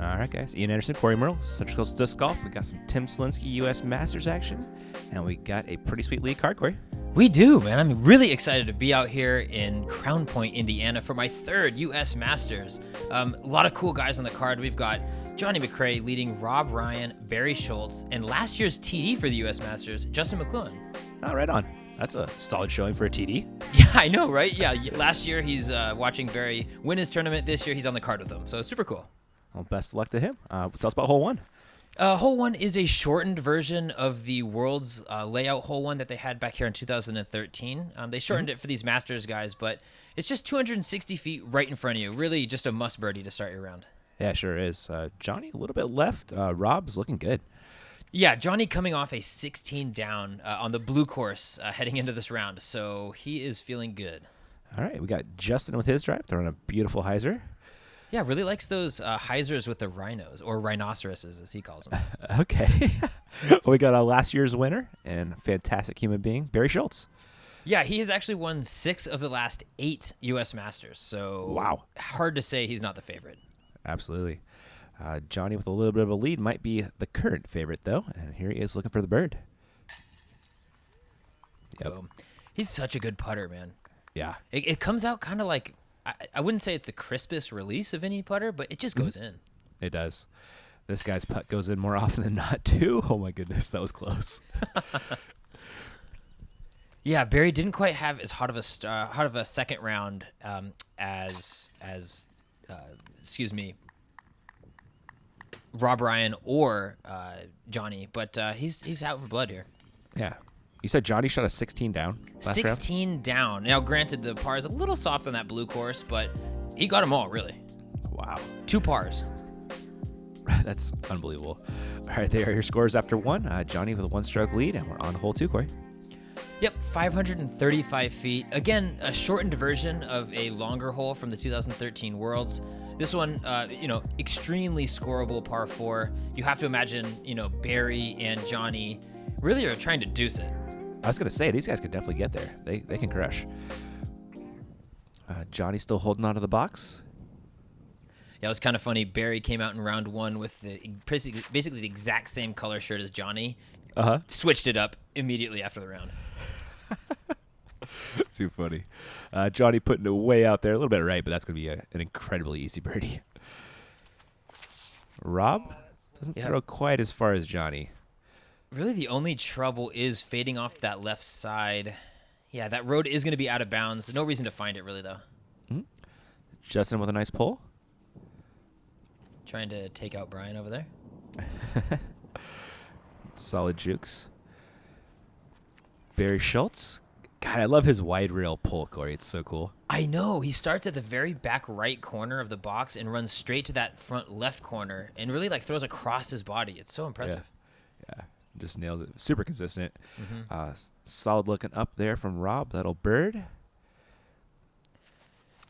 All right, guys. Ian Anderson, Corey Merle, Central Coast Disc Golf. We got some Tim Selinske U.S. Masters action, and we got a pretty sweet lead card, Corey. We do, man. I'm really excited to be out here in Crown Point, Indiana for my third U.S. Masters. A lot of cool guys on the card. We've got Johnny McCray leading Rob Ryan, Barry Schultz, and last year's TD for the U.S. Masters, Justin McLuen. Oh, right on. That's a solid showing for a TD. Yeah, I know, right? Yeah, last year he's watching Barry win his tournament. This year he's on the card with him, so super cool. Well, best of luck to him. Tell us about hole one. Hole one is a shortened version of the World's layout hole one that they had back here in 2013. They shortened it for these Masters guys, but it's just 260 feet right in front of you. Really just a must birdie to start your round. Yeah, sure is. Johnny, a little bit left. Rob's looking good. Yeah, Johnny coming off a 16 down on the blue course heading into this round, so he is feeling good. All right, we got Justin with his drive, throwing a beautiful hyzer. Yeah, really likes those hyzers with the rhinos, or rhinoceroses, as he calls them. Okay. We got last year's winner and fantastic human being, Barry Schultz. Yeah, he has actually won 6 of the last 8 U.S. Masters, so wow, hard to say he's not the favorite. Absolutely. Johnny with a little bit of a lead might be the current favorite, though, and here he is looking for the bird. Yep. He's such a good putter, man. Yeah. It comes out kind of like, I wouldn't say it's the crispest release of any putter, but it just goes in. It does. This guy's putt goes in more often than not, too. Oh, my goodness, that was close. Yeah, Barry didn't quite have as hot of a second round as Rob Ryan or Johnny, but he's out for blood here. Yeah. You said Johnny shot a 16 down last 16 round? down. Now, granted, the par is a little soft on that blue course, but he got them all, really. Wow. 2 pars. That's unbelievable. All right, there are your scores after one. Johnny with a 1-stroke lead, and we're on hole 2, Corey. Yep, 535 feet. Again, a shortened version of a longer hole from the 2013 Worlds. This one, extremely scoreable par 4. You have to imagine, Barry and Johnny really are trying to deuce it. I was going to say, these guys could definitely get there. They can crush. Johnny still holding on to the box. Yeah, it was kind of funny. Barry came out in round 1 with basically the exact same color shirt as Johnny. Switched it up immediately after the round. Too funny. Johnny putting it way out there. A little bit right, but that's going to be an incredibly easy birdie. Rob doesn't throw quite as far as Johnny. Really, the only trouble is fading off to that left side. Yeah, that road is going to be out of bounds. No reason to find it, really, though. Mm-hmm. Justin with a nice pull. Trying to take out Brian over there. Solid jukes. Barry Schultz. God, I love his wide rail pull, Corey. It's so cool. I know. He starts at the very back right corner of the box and runs straight to that front left corner and really throws across his body. It's so impressive. Yeah. Just nails it. Super consistent. Mm-hmm. Solid looking up there from Rob. That'll bird.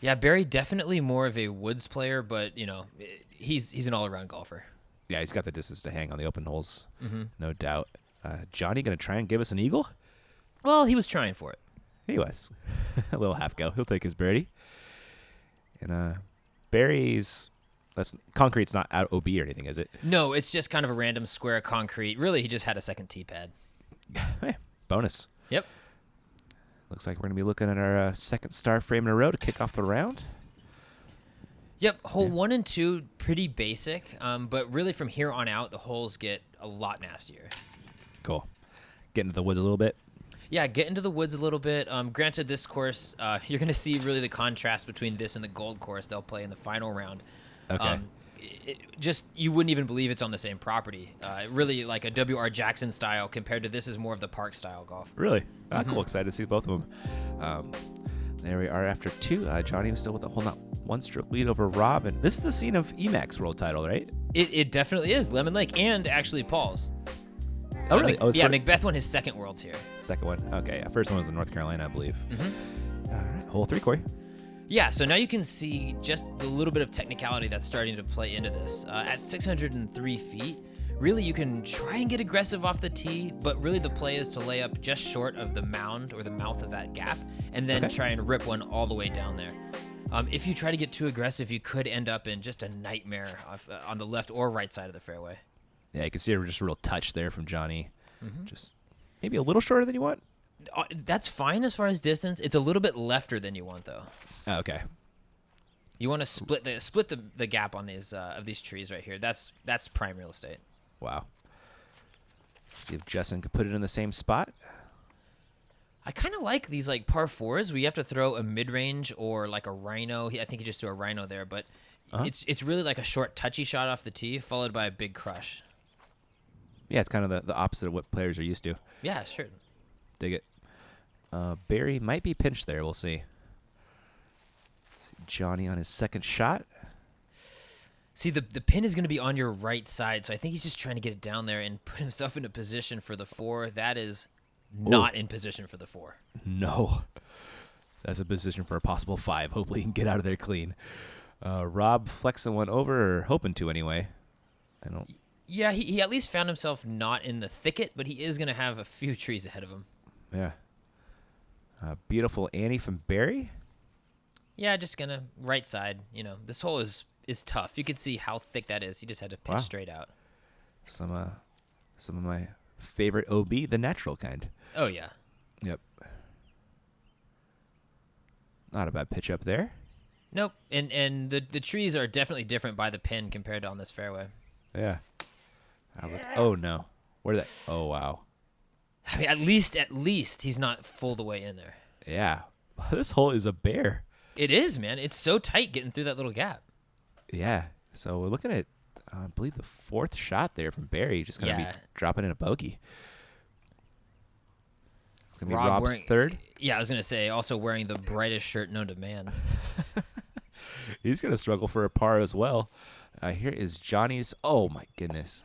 Yeah, Barry definitely more of a woods player, but he's an all-around golfer. Yeah, he's got the distance to hang on the open holes, no doubt. Johnny gonna try and give us an eagle? Well, he was trying for it. He was. A little half go. He'll take his birdie. And Barry's. Concrete's not out OB or anything, is it? No, it's just kind of a random square of concrete. Really, he just had a second tee pad. Hey, bonus. Yep. Looks like we're going to be looking at our second star frame in a row to kick off the round. Yep, hole 1 and 2, pretty basic. But really from here on out, the holes get a lot nastier. Cool. Get into the woods a little bbit. Yeah, get into the woods a little bit. Granted, this course, you're going to see really the contrast between this and the gold course they'll play in the final round. Okay. You wouldn't even believe it's on the same property. Really like a W.R. Jackson style compared to this is more of the park style golf. Really? Cool. Excited to see both of them. There we are after 2. Johnny was still with a whole 1-stroke lead over Rob. And this is the scene of Emacs world title, right? It definitely is. Lemon Lake and actually Paul's. Oh, really? Macbeth won his second Worlds here. Second one. Okay. Yeah. First one was in North Carolina, I believe. All right. Hole 3, Corey. Yeah, so now you can see just the little bit of technicality that's starting to play into this. At 603 feet, really you can try and get aggressive off the tee, but really the play is to lay up just short of the mound or the mouth of that gap and then try and rip one all the way down there. If you try to get too aggressive, you could end up in just a nightmare on the left or right side of the fairway. Yeah, you can see just a real touch there from Johnny. Just maybe a little shorter than you want. That's fine as far as distance. It's a little bit lefter than you want, though. Oh, okay. You want to split the gap on these of these trees right here. That's prime real estate. Wow. See if Justin could put it in the same spot. I kind of like these like par fours where you have to throw a mid-range or like a rhino. I think he just threw a rhino there, but it's really like a short touchy shot off the tee followed by a big crush. Yeah, it's kind of the opposite of what players are used to. Yeah, sure. Dig it. Barry might be pinched there. We'll see. Johnny on his second shot. See, the pin is going to be on your right side, so I think he's just trying to get it down there and put himself into position for the 4. That is not in position for the 4. No. That's a position for a possible 5. Hopefully he can get out of there clean. Rob flexing one over, or hoping to anyway. Yeah, he at least found himself not in the thicket, but he is going to have a few trees ahead of him. Yeah. Beautiful Annie from Barry. Yeah, just going to right side. This hole is tough. You can see how thick that is. He just had to pitch straight out. Some of my favorite OB, the natural kind. Oh, yeah. Yep. Not a bad pitch up there. Nope. And the trees are definitely different by the pin compared to on this fairway. Yeah. Oh, no. Where did that? Oh, wow. I mean, at least he's not full the way in there. Yeah. This hole is a bear. It is, man. It's so tight getting through that little gap. Yeah. So we're looking at, I believe, the 4th shot there from Barry. Just going to be dropping in a bogey. It's going to be Rob's 3rd. Yeah, I was going to say, also wearing the brightest shirt known to man. He's going to struggle for a par as well. Here is Johnny's. Oh, my goodness.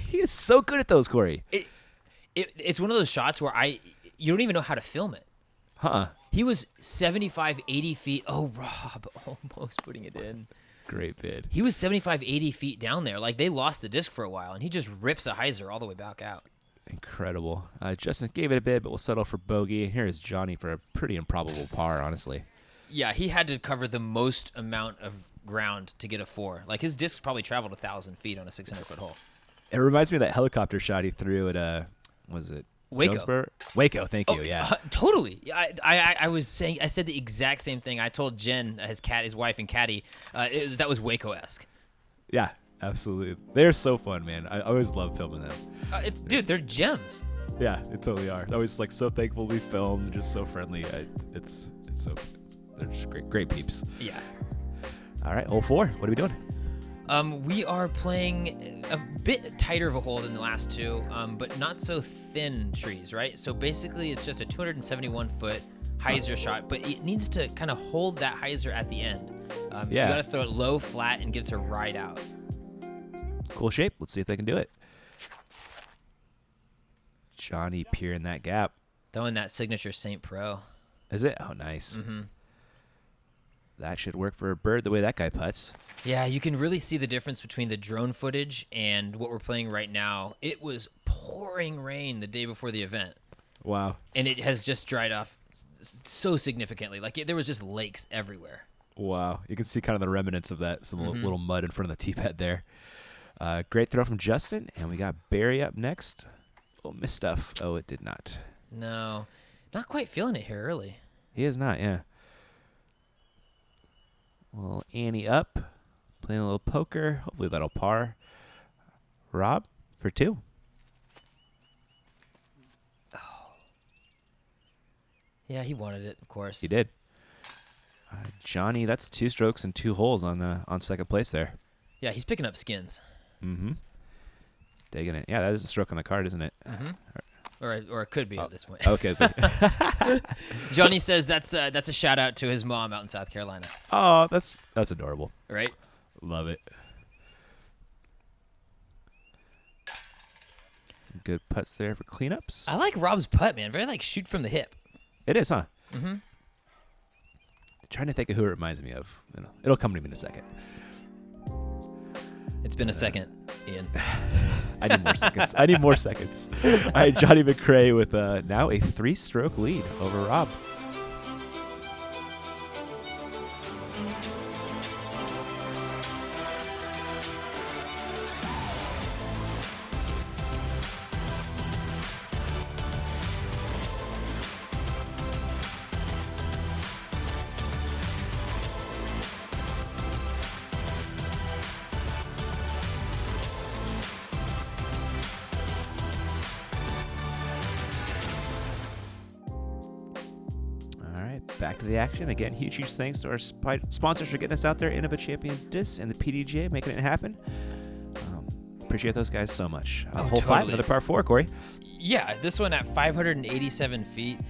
He is so good at those, Corey. It's one of those shots where you don't even know how to film it. He was 75, 80 feet. Oh, Rob, almost putting it in. Great bid. He was 75, 80 feet down there. Like, they lost the disc for a while, and he just rips a hyzer all the way back out. Incredible. Justin gave it a bid, but we'll settle for bogey. And here is Johnny for a pretty improbable par, honestly. Yeah, he had to cover the most amount of ground to get a 4. Like, his disc probably traveled 1,000 feet on a 600-foot hole. It reminds me of that helicopter shot he threw at, was it Waco? Jonesboro? Waco, thank you, yeah. Totally. I said the exact same thing. I told Jen, his wife and caddy, that was Waco-esque. Yeah, absolutely. They're so fun, man. I always love filming them. Dude, they're gems. Yeah, they totally are. I was like so thankful we filmed, just so friendly. It's so, they're just great peeps. Yeah. All right, hole 4. What are we doing? We are playing a bit tighter of a hole than the last 2, but not so thin trees, right? So basically, it's just a 271-foot hyzer shot, but it needs to kind of hold that hyzer at the end. You got to throw it low, flat, and get it to ride out. Cool shape. Let's see if they can do it. Johnny peering that gap. Throwing that signature St. Pro. Is it? Oh, nice. Mm-hmm. That should work for a bird the way that guy putts. Yeah, you can really see the difference between the drone footage and what we're playing right now. It was pouring rain the day before the event. Wow. And it has just dried off so significantly. Like, there was just lakes everywhere. Wow. You can see kind of the remnants of that, some little mud in front of the tee pad there. Great throw from Justin, and we got Barry up next. Oh, missed stuff. Oh, it did not. No. Not quite feeling it here early. He is not, yeah. Well, Annie up, playing a little poker. Hopefully that'll par. Rob for 2. Oh. Yeah, he wanted it, of course. He did. Johnny, that's 2 strokes and 2 holes on second place there. Yeah, he's picking up skins. Mm-hmm. Digging it. Yeah, that is a stroke on the card, isn't it? Mm-hmm. Or it could be at this point. Okay. Johnny says that's a shout out to his mom out in South Carolina. Oh, that's adorable. Right? Love it. Good putts there for cleanups. I like Rob's putt, man. Very like shoot from the hip. It is, huh? Mm-hmm. Trying to think of who it reminds me of. It'll come to me in a second. It's been a second, Ian. I need more seconds. All right, Johnny McCray with now a 3-stroke lead over Rob. back to the action. Again, huge thanks to our sponsors for getting us out there, Innova Champion Disc and the PDGA, making it happen. Appreciate those guys so much. Hole 5, totally. another par 4, Corey. Yeah, this one at 587 feet.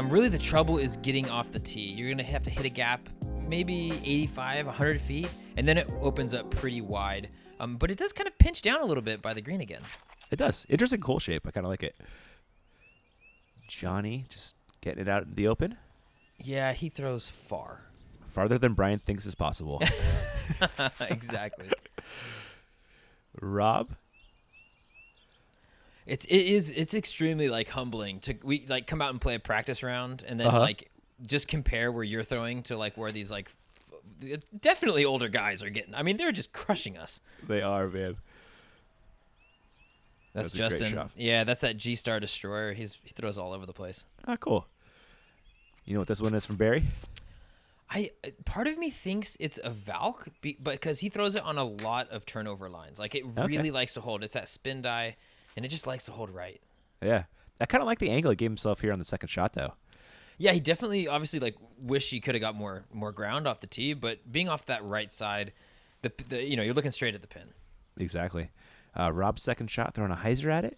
Really, the trouble is getting off the tee. You're going to have to hit a gap, maybe 85, 100 feet, and then it opens up pretty wide. But it does kind of pinch down a little bit by the green again. It does. Interesting hole shape. I kind of like it. Johnny just getting it out in the open. Yeah, he throws far. Farther than Brian thinks is possible. Exactly. Rob? It's extremely like humbling to come out and play a practice round and then like just compare where you're throwing to like where these like definitely older guys are getting. I mean, they're just crushing us. They are, man. That's a great Justin. shot. Yeah, that's that G-Star Destroyer. He throws all over the place. Ah, cool. You know what this one is from Barry? Part of me thinks it's a Valk, but because he throws it on a lot of turnover lines. Like it really likes to hold. It's that spin die, and it just likes to hold right. Yeah. I kind of like the angle he gave himself here on the second shot, though. Yeah, he definitely, obviously, like wish he could have got more ground off the tee, but being off that right side, the you're looking straight at the pin. Exactly. Rob's second shot, throwing a hyzer at it.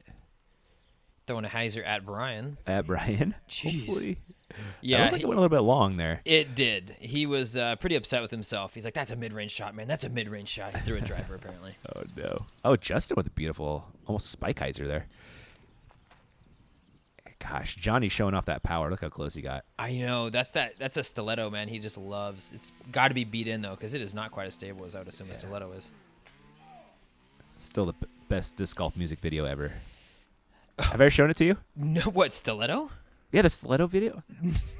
Throwing a hyzer at Brian. At Brian. Jeez. Hopefully. Yeah, it looked like it went a little bit long there. It did. He was pretty upset with himself. He's like, "That's a mid-range shot, man. That's a mid-range shot." He threw a driver, apparently. Oh, no. Oh, Justin with a beautiful, almost spike hyzer there. Gosh, Johnny's showing off that power. Look how close he got. I know. That's a stiletto, man. He just loves. It's got to be beat in, though, because it is not quite as stable as I would assume a stiletto is. Still the best disc golf music video ever. Have I ever shown it to you? No, what, stiletto? Yeah, the stiletto video.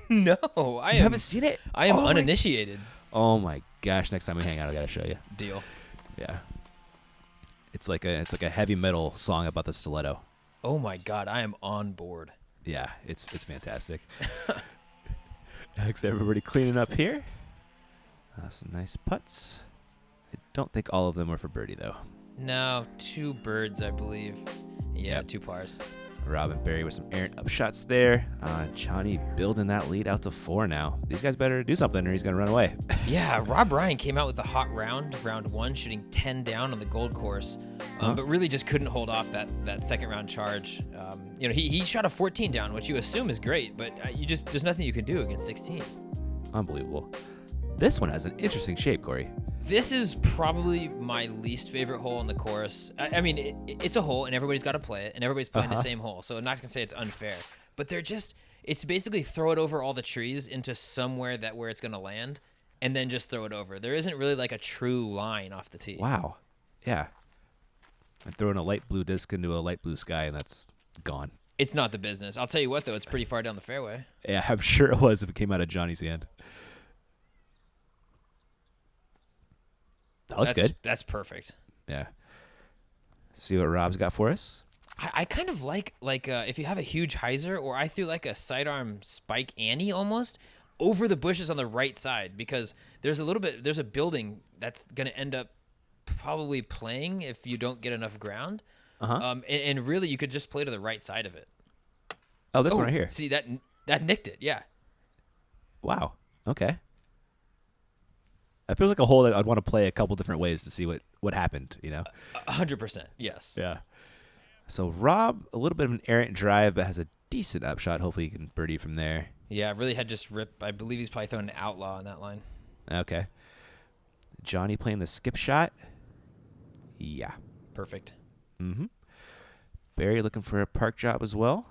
No, You haven't seen it? I am uninitiated. Oh my gosh! Next time we hang out, I gotta show you. Deal. Yeah. It's like a heavy metal song about the stiletto. Oh my God, I am on board. Yeah, it's fantastic. Thanks everybody cleaning up here. Some nice putts. I don't think all of them were for birdie though. No, 2 birds, I believe. Yeah, Yep. 2 pars. Rob and Barry with some errant upshots there. Johnny building that lead out to 4 now. These guys better do something or he's going to run away. Yeah, Rob Ryan came out with a hot round 1, shooting 10 down on the gold course, but really just couldn't hold off that second round charge. He shot a 14 down, which you assume is great, but there's nothing you can do against 16. Unbelievable. This one has an interesting shape, Corey. This is probably my least favorite hole on the course. I mean, it's a hole, and everybody's got to play it, and everybody's playing the same hole, so I'm not going to say it's unfair. But it's basically throw it over all the trees into somewhere where it's going to land, and then just throw it over. There isn't really like a true line off the tee. Wow. Yeah. I'm throwing a light blue disc into a light blue sky, and that's gone. It's not the business. I'll tell you what, though, it's pretty far down the fairway. Yeah, I'm sure it was if it came out of Johnny's hand. That looks good. That's perfect. Yeah. See what Rob's got for us? I kind of like if you have a huge hyzer, or I threw like a sidearm spike Annie almost over the bushes on the right side, because there's a building that's going to end up probably playing if you don't get enough ground. And really you could just play to the right side of it. Oh, this one right here. See, that nicked it. Yeah. Wow. Okay. That feels like a hole that I'd want to play a couple different ways to see what happened, 100%. Yes. Yeah. So Rob, a little bit of an errant drive, but has a decent upshot. Hopefully he can birdie from there. Yeah, really had just ripped. I believe he's probably throwing an outlaw on that line. Okay. Johnny playing the skip shot. Yeah. Perfect. Mm-hmm. Barry looking for a park job as well.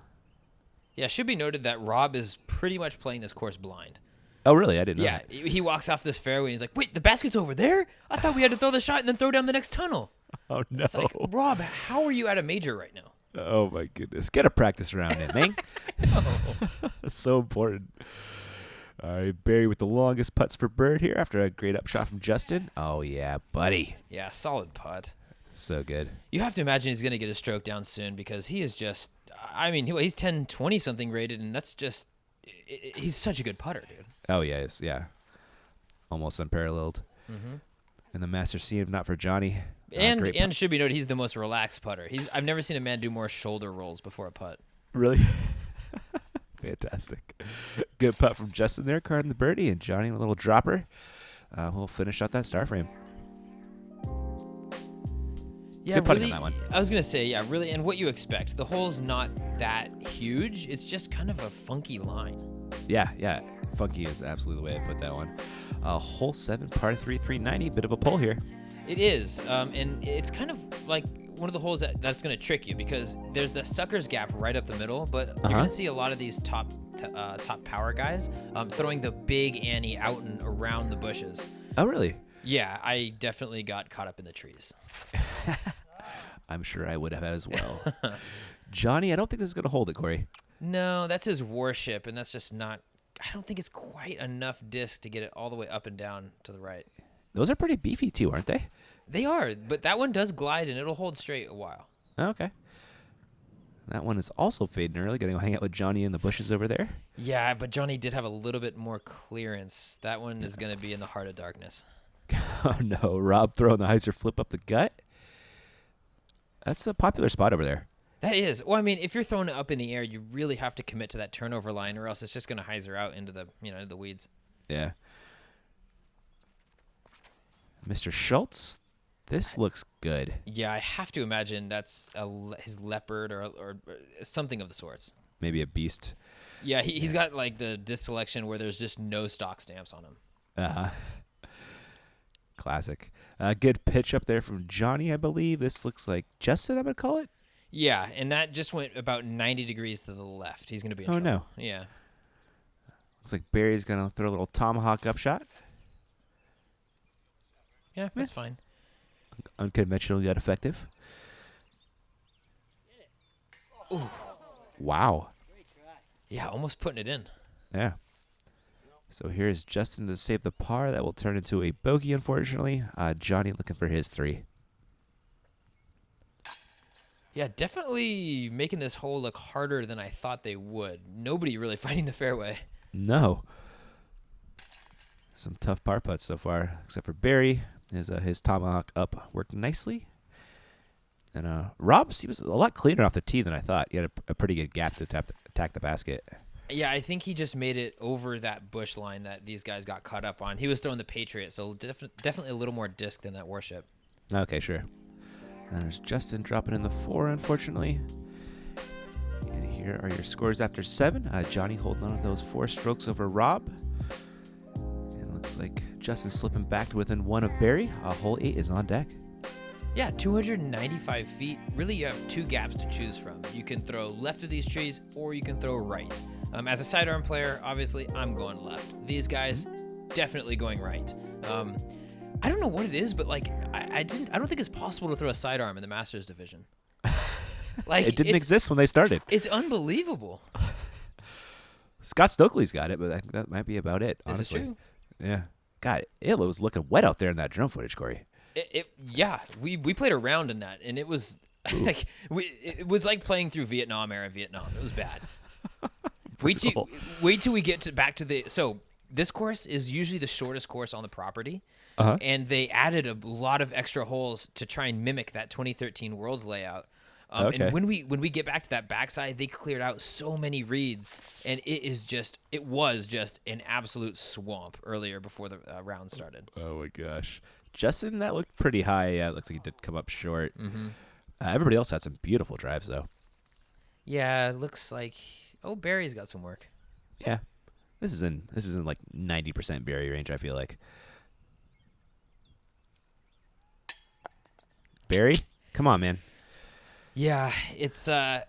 Yeah, it should be noted that Rob is pretty much playing this course blind. Oh, really? I didn't know. Yeah, he walks off this fairway and he's like, "Wait, the basket's over there? I thought we had to throw the shot and then throw down the next tunnel." Oh, no. It's like, Rob, how are you at a major right now? Oh, my goodness. Get a practice round in, man. That's so important. All right, Barry with the longest putts for bird here after a great upshot from Justin. Oh, yeah, buddy. Yeah, solid putt. So good. You have to imagine he's going to get his stroke down soon, because he is just, I mean, he's 10-20 something rated, and that's just, he's such a good putter, dude. Oh, yes, yeah. Almost unparalleled. Mm-hmm. And the Masters scene, not for Johnny. And should be noted, he's the most relaxed putter. I've never seen a man do more shoulder rolls before a putt. Really? Fantastic. Good putt from Justin there, carding the birdie, and Johnny a little dropper. We'll finish out that star frame. Yeah, good putting really, on that one. I was going to say, yeah, really, and what you expect. The hole's not that huge. It's just kind of a funky line. Yeah. Funky is absolutely the way I put that one. Hole 7, par 3, 390. Bit of a pull here. It is, and it's kind of like one of the holes that's going to trick you because there's the sucker's gap right up the middle, but you're going to see a lot of these top power guys throwing the big ante out and around the bushes. Oh, really? Yeah, I definitely got caught up in the trees. I'm sure I would have as well. Johnny, I don't think this is going to hold it, Corey. No, that's his warship, and that's just not... I don't think it's quite enough disc to get it all the way up and down to the right. Those are pretty beefy, too, aren't they? They are, but that one does glide, and it'll hold straight a while. Okay. That one is also fading early. Going to go hang out with Johnny in the bushes over there. Yeah, but Johnny did have a little bit more clearance. That one is going to be in the heart of darkness. Oh, no. Rob throwing the hyzer flip up the gut. That's a popular spot over there. That is. Well, I mean, if you're throwing it up in the air, you really have to commit to that turnover line, or else it's just going to hyzer out into the weeds. Yeah. Mr. Schultz, this looks good. Yeah, I have to imagine that's his leopard or something of the sorts. Maybe a beast. Yeah, he's got like the disc selection where there's just no stock stamps on him. Uh-huh. Classic. Good pitch up there from Johnny, I believe. This looks like Justin, I'm going to call it. Yeah, and that just went about 90 degrees to the left. He's going to be in trouble. No. Yeah. Looks like Barry's going to throw a little tomahawk upshot. Yeah, that's fine. Unconventional yet effective. Ooh. Wow. Yeah, almost putting it in. Yeah. So here's Justin to save the par. That will turn into a bogey, unfortunately. Johnny looking for his 3. Yeah, definitely making this hole look harder than I thought they would. Nobody really finding the fairway. No. Some tough par putts so far, except for Barry. His tomahawk up worked nicely. And Rob, he was a lot cleaner off the tee than I thought. He had a pretty good gap to attack the basket. Yeah, I think he just made it over that bush line that these guys got caught up on. He was throwing the Patriot, so definitely a little more disc than that warship. Okay, sure. And there's Justin dropping in the 4, unfortunately. And here are your scores after 7. Johnny holding on to those 4 strokes over Rob. And looks like Justin slipping back to within 1 of Barry. Hole 8 is on deck. Yeah, 295 feet. Really, you have 2 gaps to choose from. You can throw left of these trees, or you can throw right. As a sidearm player, obviously, I'm going left. These guys, definitely going right. I don't know what it is, but like I don't think it's possible to throw a sidearm in the Masters division. Like it didn't exist when they started. It's unbelievable. Scott Stokely's got it, but I think that might be about it, honestly. Is this true? Yeah. God, it was looking wet out there in that drone footage, Corey. Yeah, we played around in that, and it was like it was like playing through Vietnam. It was bad. Wait till we get back to the so. This course is usually the shortest course on the property, and they added a lot of extra holes to try and mimic that 2013 Worlds layout. Okay. And when we get back to that backside, they cleared out so many reeds, and it was just an absolute swamp earlier before the round started. Oh my gosh, Justin, that looked pretty high. Yeah, it looks like he did come up short. Mm-hmm. Everybody else had some beautiful drives, though. Yeah, it looks like Barry's got some work. Yeah. This is in like 90% Barry range, I feel like. Barry, come on, man. Yeah, it's there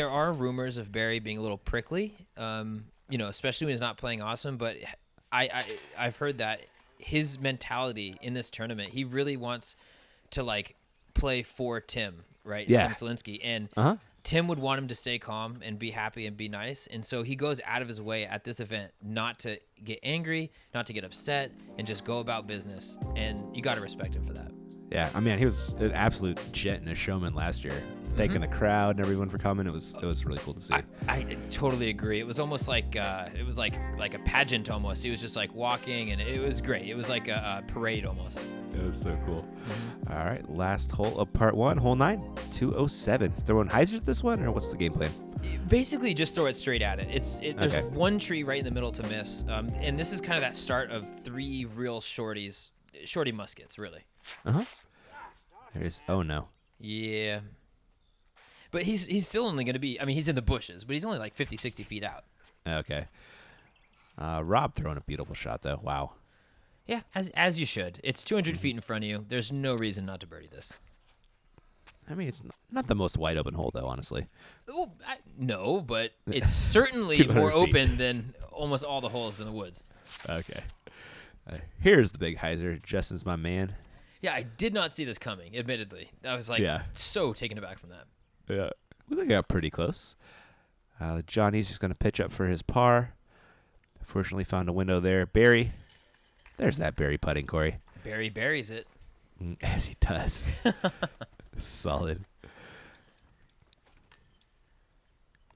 are rumors of Barry being a little prickly, especially when he's not playing awesome. But I've heard that his mentality in this tournament, he really wants to like play for Tim, right? Yeah. Tim Selinske, and Tim would want him to stay calm and be happy and be nice. And so he goes out of his way at this event not to get angry, not to get upset, and just go about business. And you got to respect him for that. Yeah, I mean, he was an absolute gent and a showman last year, thanking the crowd and everyone for coming. It was really cool to see. I totally agree. It was almost like like a pageant almost. He was just like walking, and it was great. It was like a parade almost. It was so cool. All right, last hole of part 1, hole 9, 207. Throwing hyzers this one, or what's the game plan? Basically, just throw it straight at it. There's Okay. one tree right in the middle to miss, and this is kind of that start of 3 real shorty muskets, really. Oh no. Yeah. But he's still only going to be, I mean, he's in the bushes, but he's only like 50, 60 feet out. Okay. Rob throwing a beautiful shot though. Wow. Yeah, as you should. It's 200 feet in front of you. There's no reason not to birdie this. I mean, it's not the most wide open hole though, honestly. Well, no, but it's certainly 200 more feet. open than almost all the holes in the woods. Okay. Here's the big hyzer. Justin's my man. Yeah, I did not see this coming, admittedly. I was like so taken aback from that. Yeah. We got pretty close. Johnny's just going to pitch up for his par. Fortunately found a window there. Barry. There's that Barry putting, Corey. Barry buries it. As he does. Solid.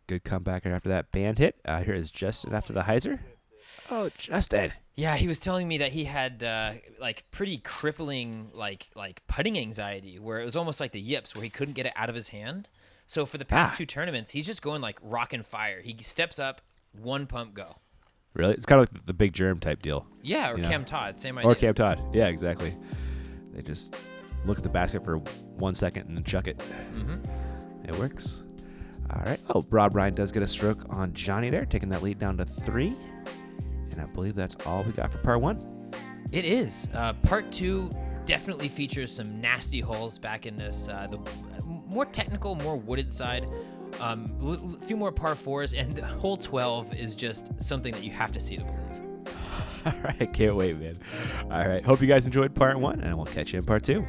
Good comeback after that band hit. Here is Justin after the hyzer. Oh, Justin. Yeah, he was telling me that he had like pretty crippling like putting anxiety, where it was almost like the yips, where he couldn't get it out of his hand. So for the past 2 tournaments, he's just going like rock and fire. He steps up, 1 pump, go. Really? It's kind of like the big germ type deal. Yeah, or Cam Todd, same idea. Or Cam Todd. Yeah, exactly. They just look at the basket for 1 second and then chuck it. Mm-hmm. It works. All right. Oh, Rob Ryan does get a stroke on Johnny there, taking that lead down to 3. And I believe that's all we got for part 1. It is. Part 2 definitely features some nasty holes back in this, the more technical, more wooded side. A few more par 4s, and hole 12 is just something that you have to see to believe. All right. Can't wait, man. All right. Hope you guys enjoyed part 1, and we'll catch you in part 2.